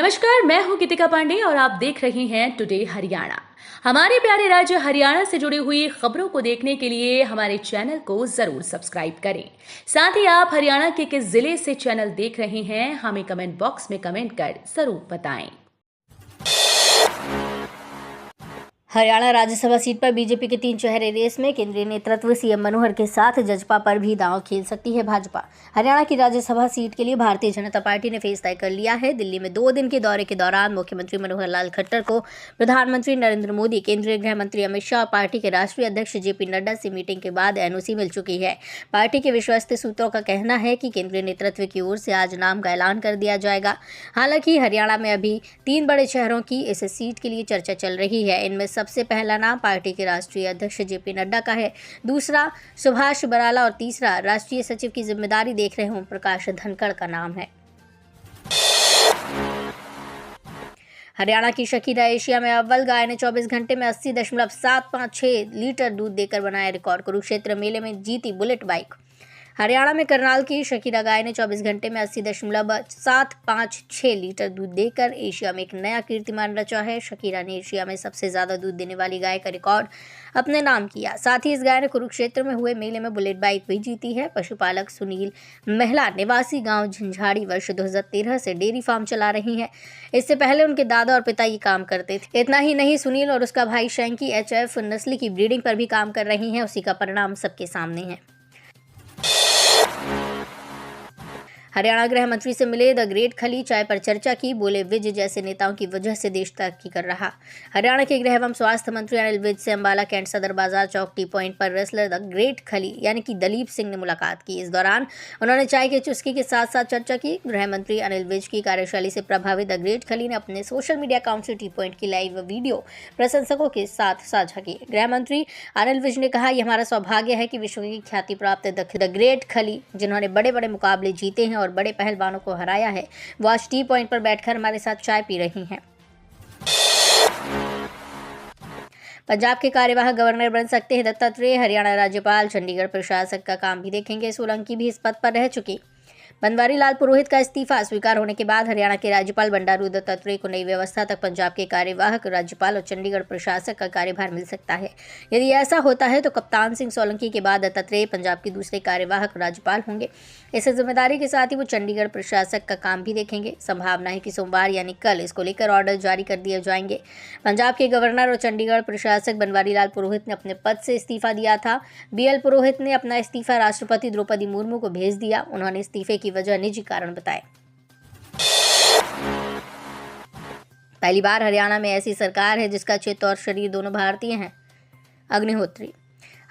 नमस्कार, मैं हूं गीतिका पांडे और आप देख रहे हैं टुडे हरियाणा। हमारे प्यारे राज्य हरियाणा से जुड़ी हुई खबरों को देखने के लिए हमारे चैनल को जरूर सब्सक्राइब करें। साथ ही आप हरियाणा के किस जिले से चैनल देख रहे हैं, हमें कमेंट बॉक्स में कमेंट कर जरूर बताएं। हरियाणा राज्यसभा सीट पर बीजेपी के 3 चेहरे रेस में। केंद्रीय नेतृत्व सीएम मनोहर के साथ जजपा पर भी दांव खेल सकती है भाजपा। हरियाणा की राज्यसभा सीट के लिए भारतीय जनता पार्टी ने फेस तय कर लिया है। दिल्ली में 2 दिन के दौरे के दौरान मुख्यमंत्री मनोहर लाल खट्टर को प्रधानमंत्री नरेंद्र मोदी, केंद्रीय गृह मंत्री अमित शाह और पार्टी के राष्ट्रीय अध्यक्ष जेपी नड्डा से मीटिंग के बाद एनओसी मिल चुकी है। पार्टी के विश्वस्त सूत्रों का कहना है कि केंद्रीय नेतृत्व की ओर से आज नाम का ऐलान कर दिया जाएगा। हालांकि हरियाणा में अभी 3 बड़े शहरों की इस सीट के लिए चर्चा चल रही है। इनमें सबसे पहला नाम पार्टी के राष्ट्रीय अध्यक्ष जेपी नड्डा का है, दूसरा सुभाष बराला और तीसरा राष्ट्रीय सचिव की जिम्मेदारी देख रहे ओम प्रकाश धनखड़ का नाम है। हरियाणा की शकीरा एशिया में अव्वल। गाय ने 24 घंटे में 80.756 लीटर दूध देकर बनाया रिकॉर्ड। कुरुक्षेत्र मेले में जीती बुलेट बाइक। हरियाणा में करनाल की शकीरा गाय ने 24 घंटे में 80.756 लीटर दूध देकर एशिया में एक नया कीर्तिमान रचा है। शकीरा ने एशिया में सबसे ज्यादा दूध देने वाली गाय का रिकॉर्ड अपने नाम किया। साथ ही इस गाय ने कुरुक्षेत्र में हुए मेले में बुलेट बाइक भी जीती है। पशुपालक सुनील महिला निवासी गांव झंझाड़ी वर्ष 2013 से डेयरी फार्म चला रही हैं। इससे पहले उनके दादा और पिता ये काम करते थे। इतना ही नहीं, सुनील और उसका भाई शैंकी HF नस्ल की ब्रीडिंग पर भी काम कर रही हैं। उसी का परिणाम सबके सामने है। हरियाणा गृह मंत्री से मिले द ग्रेट खली, चाय पर चर्चा की, बोले विज जैसे नेताओं की वजह से देश तरक्की कर रहा। हरियाणा के गृह एवं स्वास्थ्य मंत्री अनिल विज से अंबाला कैंट सदर बाजार चौक टी पॉइंट पर रेसलर द ग्रेट खली यानी कि दलीप सिंह ने मुलाकात की। इस दौरान उन्होंने चाय की चुस्की के साथ साथ चर्चा की। गृह मंत्री अनिल विज की कार्यशैली से प्रभावित द ग्रेट खली ने अपने सोशल मीडिया अकाउंट से टी पॉइंट की लाइव वीडियो प्रशंसकों के साथ साझा की। गृह मंत्री अनिल विज ने कहा, यह हमारा सौभाग्य है कि विश्व की ख्याति प्राप्त द ग्रेट खली, जिन्होंने बड़े बड़े मुकाबले जीते हैं और बड़े पहलवानों को हराया है, वो आज टी पॉइंट पर बैठकर हमारे साथ चाय पी रही हैं। पंजाब के कार्यवाहक गवर्नर बन सकते हैं दत्तात्रेय। हरियाणा राज्यपाल चंडीगढ़ प्रशासक का काम भी देखेंगे। सोलंकी भी इस पद पर रह चुकी। बनवारी लाल पुरोहित का इस्तीफा स्वीकार होने के बाद हरियाणा के राज्यपाल बंडारू दत्तात्रेय को नई व्यवस्था तक पंजाब के कार्यवाहक राज्यपाल और चंडीगढ़ प्रशासक का कार्यभार मिल सकता है। यदि ऐसा होता है तो कप्तान सिंह सोलंकी के बाद दत्तात्रेय पंजाब के दूसरे कार्यवाहक राज्यपाल होंगे। इस जिम्मेदारी के साथ ही वो चंडीगढ़ प्रशासक का काम भी देखेंगे। संभावना है कि सोमवार यानी कल इसको लेकर ऑर्डर जारी कर दिए जाएंगे। पंजाब के गवर्नर और चंडीगढ़ प्रशासक बनवारी लाल पुरोहित ने अपने पद से इस्तीफा दिया था। BL पुरोहित ने अपना इस्तीफा राष्ट्रपति द्रौपदी मुर्मू को भेज दिया। उन्होंने इस्तीफे की वजह निजी कारण बताए। पहली बार हरियाणा में ऐसी सरकार है जिसका चित्त और शरीर दोनों भारतीय हैं। अग्निहोत्री।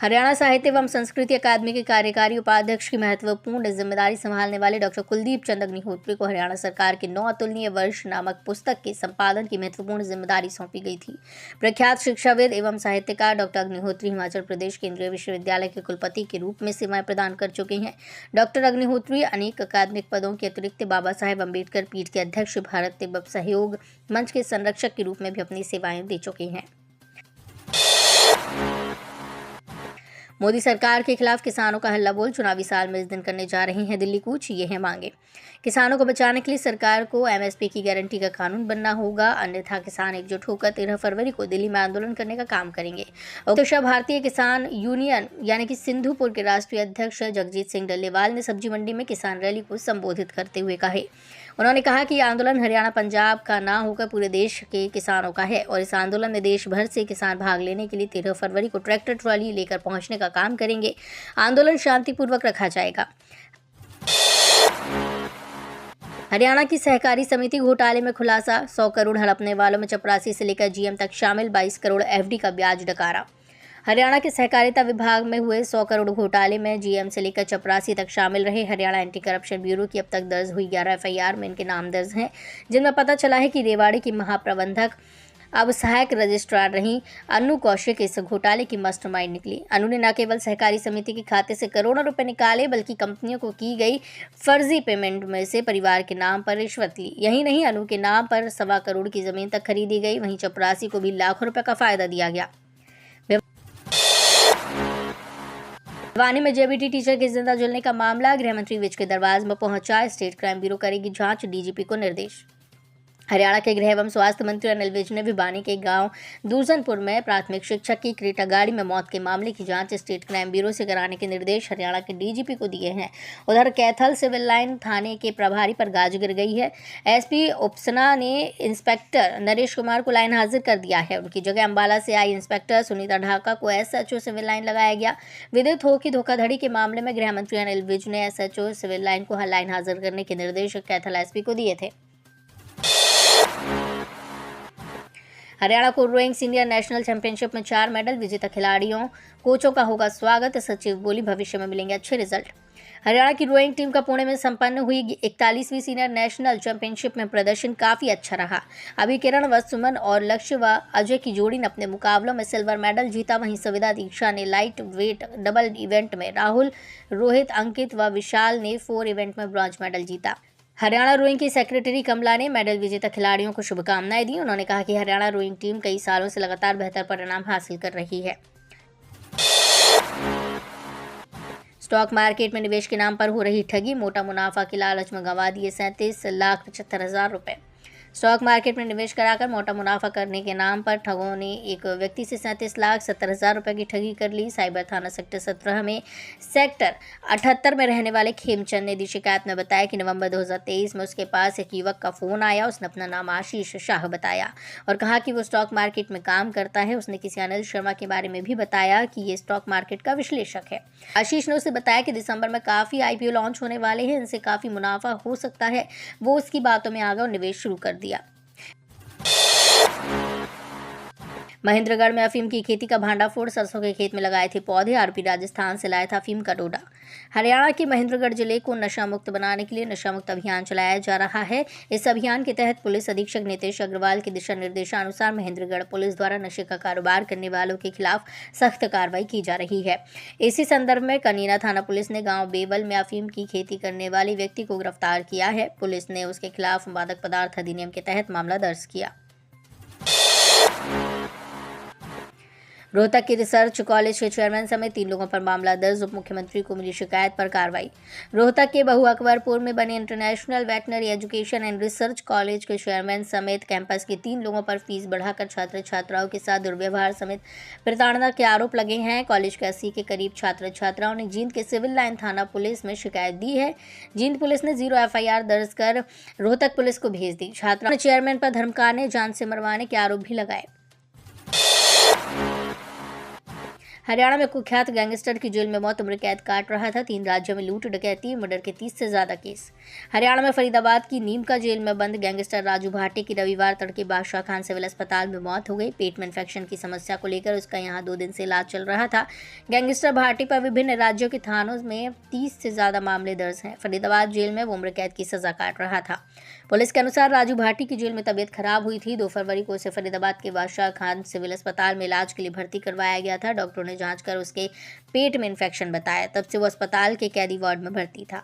हरियाणा साहित्य एवं संस्कृति अकादमी के कार्यकारी उपाध्यक्ष की महत्वपूर्ण जिम्मेदारी संभालने वाले डॉक्टर कुलदीप चंद अग्निहोत्री को हरियाणा सरकार के 9 अतुलनीय वर्ष नामक पुस्तक के संपादन की महत्वपूर्ण जिम्मेदारी सौंपी गई थी। प्रख्यात शिक्षाविद एवं साहित्यकार डॉक्टर अग्निहोत्री हिमाचल प्रदेश केंद्रीय विश्वविद्यालय के कुलपति के रूप में सेवाएं प्रदान कर चुके हैं। डॉक्टर अग्निहोत्री अनेक अकादमिक पदों के अतिरिक्त बाबा साहेब अम्बेडकर पीठ के अध्यक्ष, भारत तिब्बत सहयोग मंच के संरक्षक के रूप में भी अपनी सेवाएं दे चुके हैं। मोदी सरकार के खिलाफ किसानों का हल्ला बोल। चुनावी साल में इस दिन करने जा रही हैं दिल्ली कूच, ये है मांगे। किसानों को बचाने के लिए सरकार को MSP की गारंटी का कानून बनना होगा, अन्यथा किसान एकजुट होकर 13 फरवरी को दिल्ली में आंदोलन करने का काम करेंगे। उत्तर भारतीय किसान यूनियन यानी कि सिंधुपुर के राष्ट्रीय अध्यक्ष जगजीत सिंह डल्लेवाल ने सब्जी मंडी में किसान रैली को संबोधित करते हुए कहे। उन्होंने कहा कि आंदोलन हरियाणा पंजाब का ना होकर पूरे देश के किसानों का है और इस आंदोलन में देश भर से किसान भाग लेने के लिए 13 फरवरी को ट्रैक्टर ट्रॉली लेकर पहुंचने का काम करेंगे। आंदोलन शांतिपूर्वक रखा जाएगा। हरियाणा की सहकारी समिति घोटाले में खुलासा। 100 करोड़ हड़पने वालों में चपरासी से लेकर GM तक शामिल। 22 करोड़ FD का ब्याज डकारा। हरियाणा के सहकारिता विभाग में हुए 100 करोड़ घोटाले में GM से लेकर चपरासी तक शामिल रहे। हरियाणा एंटी करप्शन ब्यूरो की अब तक दर्ज हुई 11 FIR में इनके नाम दर्ज हैं, जिनमें पता चला है कि रेवाड़ी की महाप्रबंधक अब सहायक रजिस्ट्रार रहीं अनु कौशिक इस घोटाले की मास्टरमाइंड निकली। अनु ने न केवल सहकारी समिति के खाते से करोड़ों रुपए निकाले, बल्कि कंपनियों को की गई फर्जी पेमेंट में से परिवार के नाम पर रिश्वत ली। यही नहीं, अनु के नाम पर 1.25 करोड़ की जमीन तक खरीदी गई। वहीं चपरासी को भी लाखों रुपए का फायदा दिया गया। भिवानी में JBT टीचर के जिंदा जलने का मामला। गृह मंत्री विज के दरबार में पहुंचा। स्टेट क्राइम ब्यूरो करेगी जांच, DGP को निर्देश। हरियाणा के गृह एवं स्वास्थ्य मंत्री अनिल विज ने भिवानी के गांव दूरजनपुर में प्राथमिक शिक्षक की क्रेटा गाड़ी में मौत के मामले की जांच स्टेट क्राइम ब्यूरो से कराने के निर्देश हरियाणा के डीजीपी को दिए हैं। उधर कैथल सिविल लाइन थाने के प्रभारी पर गाज गिर गई है। एसपी उपसना ने इंस्पेक्टर नरेश कुमार को लाइन हाजिर कर दिया है। उनकी जगह अंबाला से आई इंस्पेक्टर सुनीता ढाका को एसएचओ सिविल लाइन लगाया गया। विदित हो कि धोखाधड़ी के मामले में गृह मंत्री अनिल विज ने एसएचओ सिविल लाइन को लाइन हाजिर करने के निर्देश कैथल एसपी को दिए थे। हरियाणा को रोइंग सीनियर नेशनल चैंपियनशिप में 4 मेडल विजेता खिलाड़ियों कोचों का होगा स्वागत। सचिव बोली, भविष्य में मिलेंगे अच्छे रिजल्ट। हरियाणा की रोइंग टीम का पुणे में संपन्न हुई 41वीं सीनियर नेशनल चैंपियनशिप में प्रदर्शन काफी अच्छा रहा। अभी किरण व सुमन और लक्ष्य व अजय की जोड़ी ने अपने मुकाबलों में सिल्वर मेडल जीता। वहीं सविता दीक्षा ने लाइट वेट डबल इवेंट में, राहुल, रोहित, अंकित व विशाल ने 4 इवेंट में ब्रॉन्ज मेडल जीता। हरियाणा रोइंग की सेक्रेटरी कमला ने मेडल विजेता खिलाड़ियों को शुभकामनाएं दी। उन्होंने कहा कि हरियाणा रोइंग टीम कई सालों से लगातार बेहतर परिणाम हासिल कर रही है। स्टॉक मार्केट में निवेश के नाम पर हो रही ठगी, मोटा मुनाफा के लालच में गंवा दिए 37,75,000 रुपए। स्टॉक मार्केट में निवेश कराकर मोटा मुनाफा करने के नाम पर ठगों ने एक व्यक्ति से 37,70,000 रुपए की ठगी कर ली। साइबर थाना सेक्टर 17 में सेक्टर 78 में रहने वाले खेमचंद ने दी शिकायत में बताया कि नवंबर 2023 में उसके पास एक युवक का फोन आया। उसने अपना नाम आशीष शाह बताया और कहा कि वो स्टॉक मार्केट में काम करता है। उसने किसी अनिल शर्मा के बारे में भी बताया कि ये स्टॉक मार्केट का विश्लेषक है। आशीष ने उसे बताया कि दिसंबर में काफ़ी IPO लॉन्च होने वाले हैं, इनसे काफ़ी मुनाफा हो सकता है। वो उसकी बातों में आ गया और निवेश शुरू कर दिया। महेंद्रगढ़ में अफीम की खेती का भांडाफोड़, सरसों के खेत में लगाए थे पौधे। आरोपी राजस्थान से लाया था अफीम का डोडा। हरियाणा के महेंद्रगढ़ जिले को नशा मुक्त बनाने के लिए नशा मुक्त अभियान चलाया जा रहा है। इस अभियान के तहत पुलिस अधीक्षक नितेश अग्रवाल के दिशा निर्देशानुसार महेंद्रगढ़ पुलिस द्वारा नशे का कारोबार करने वालों के खिलाफ सख्त कार्रवाई की जा रही है। इसी संदर्भ में कनीना थाना पुलिस ने गाँव बेवल में अफीम की खेती करने वाले व्यक्ति को गिरफ्तार किया है। पुलिस ने उसके खिलाफ मादक पदार्थ अधिनियम के तहत मामला दर्ज किया। रोहतक के रिसर्च कॉलेज के चेयरमैन समेत 3 लोगों पर मामला दर्ज। उप मुख्यमंत्री को मिली शिकायत पर कार्रवाई। रोहतक के बहु अकबरपुर में बने international veterinary education and research college के चेयरमैन समेत कैंपस के 3 लोगों पर फीस बढ़ाकर छात्र छात्राओं के साथ दुर्व्यवहार समेत प्रताड़ना के आरोप लगे हैं। कॉलेज के 80 के करीब छात्र छात्राओं ने जींद के सिविल लाइन थाना पुलिस में शिकायत दी है। जींद पुलिस ने 0 FIR दर्ज कर रोहतक पुलिस को भेज दी। छात्रों ने चेयरमैन पर धमकाने, जान से मरवाने के आरोप भी लगाए। हरियाणा में कुख्यात गैंगस्टर की जेल में मौत उम्र कैद काट रहा था। 3 राज्यों में लूट, डकैती, मर्डर के 30 से ज्यादा केस। हरियाणा में फरीदाबाद की नीम का जेल में बंद गैंगस्टर राजू भाटी की रविवार तड़के बादशाह खान सिविल अस्पताल में मौत हो गई। पेट में इन्फेक्शन की समस्या को लेकर उसका यहां 2 दिन से इलाज चल रहा था। गैंगस्टर भाटी पर विभिन्न राज्यों के थानों में 30 से ज्यादा मामले दर्ज हैं। फरीदाबाद जेल में वो उम्र कैद की सजा काट रहा था। पुलिस के अनुसार राजू भाटी की जेल में तबीयत खराब हुई थी। 2 फरवरी को उसे फरीदाबाद के बादशाह खान सिविल अस्पताल में इलाज के लिए भर्ती करवाया गया था। डॉक्टरों ने जांच कर उसके पेट में इन्फेक्शन बताया। तब से वो अस्पताल के कैदी वार्ड में भर्ती था।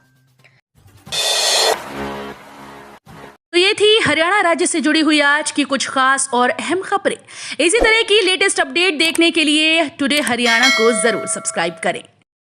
तो ये थी हरियाणा राज्य से जुड़ी हुई आज की कुछ खास और अहम खबरें। इसी तरह की लेटेस्ट अपडेट देखने के लिए टुडे हरियाणा को जरूर सब्सक्राइब करें।